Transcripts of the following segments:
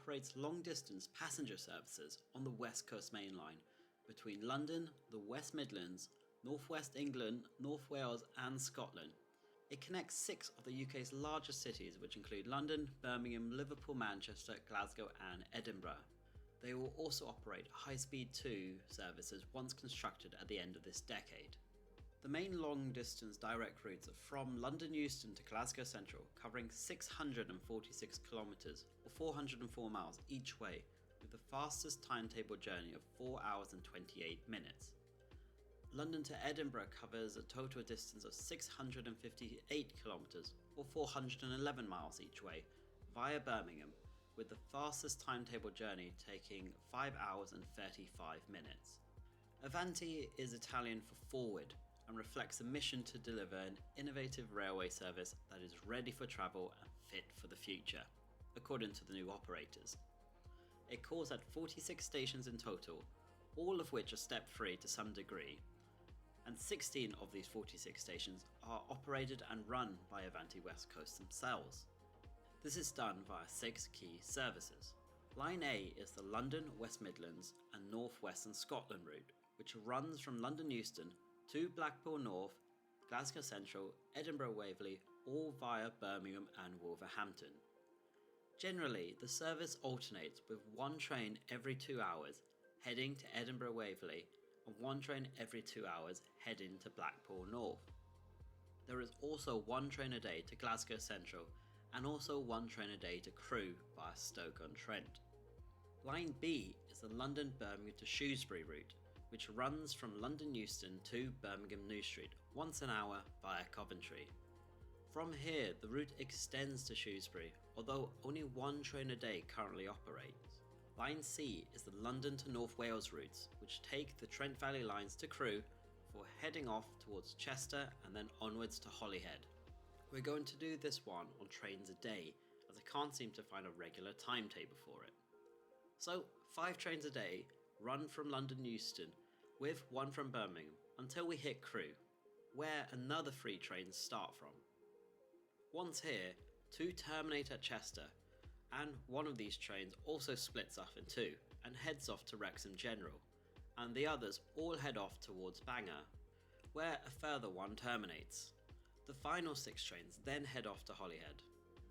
operates long-distance passenger services on the West Coast Main Line between London, the West Midlands, North West England, North Wales and Scotland. It connects 6 of the UK's largest cities, which include London, Birmingham, Liverpool, Manchester, Glasgow and Edinburgh. They will also operate high-speed 2 services once constructed at the end of this decade. The main long-distance direct routes are from London Euston to Glasgow Central, covering 646 kilometres or 404 miles each way, with the fastest timetable journey of 4 hours and 28 minutes. London to Edinburgh covers a total distance of 658 kilometres or 411 miles each way via Birmingham, with the fastest timetable journey taking 5 hours and 35 minutes. Avanti is Italian for forward and reflects a mission to deliver an innovative railway service that is ready for travel and fit for the future, according to the new operators. It calls at 46 stations in total, all of which are step-free to some degree, and 16 of these 46 stations are operated and run by Avanti West Coast themselves. This is done via 6 key services. Line A is the London, West Midlands and North West and Scotland route, which runs from London Euston to Blackpool North, Glasgow Central, Edinburgh Waverley, all via Birmingham and Wolverhampton. Generally, the service alternates with 1 train every 2 hours heading to Edinburgh Waverley and 1 train every 2 hours heading to Blackpool North. There is also 1 train a day to Glasgow Central and also 1 train a day to Crewe via Stoke-on-Trent. Line B is the London-Birmingham to Shrewsbury route, which runs from London Euston to Birmingham New Street once an hour via Coventry. From here, the route extends to Shrewsbury, although only 1 train a day currently operates. Line C is the London to North Wales routes, which take the Trent Valley lines to Crewe before heading off towards Chester and then onwards to Holyhead. We're going to do this one on trains a day, as I can't seem to find a regular timetable for it. So 5 trains a day run from London Euston with 1 from Birmingham until we hit Crewe, where another 3 trains start from. Once here, 2 terminate at Chester, and one of these trains also splits off in 2 and heads off to Wrexham General, and the others all head off towards Bangor, where a further 1 terminates. The final 6 trains then head off to Holyhead.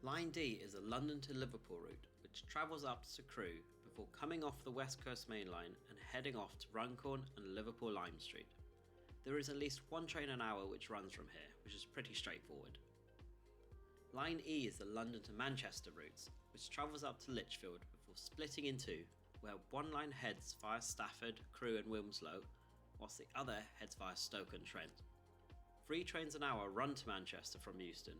Line D is a London to Liverpool route, which travels up to Crewe before coming off the West Coast Main Line and heading off to Runcorn and Liverpool Lime Street. There is at least 1 train an hour which runs from here, which is pretty straightforward. Line E is the London to Manchester routes, which travels up to Lichfield before splitting in 2, where 1 line heads via Stafford, Crewe and Wilmslow, whilst the other heads via Stoke-on-Trent. 3 trains an hour run to Manchester from Euston,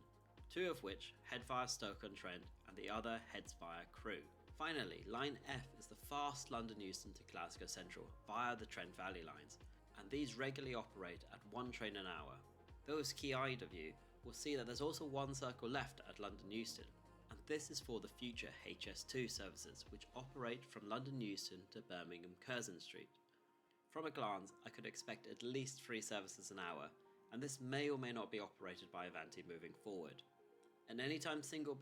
2 of which head via Stoke-on-Trent and the other heads via Crewe. Finally, Line F is the fast London Euston to Glasgow Central via the Trent Valley lines, and these regularly operate at 1 train an hour. Those key-eyed of you will see that there's also 1 circle left at London Euston, and this is for the future HS2 services, which operate from London Euston to Birmingham Curzon Street. From a glance, I could expect at least 3 services an hour, and this may or may not be operated by Avanti moving forward. An anytime single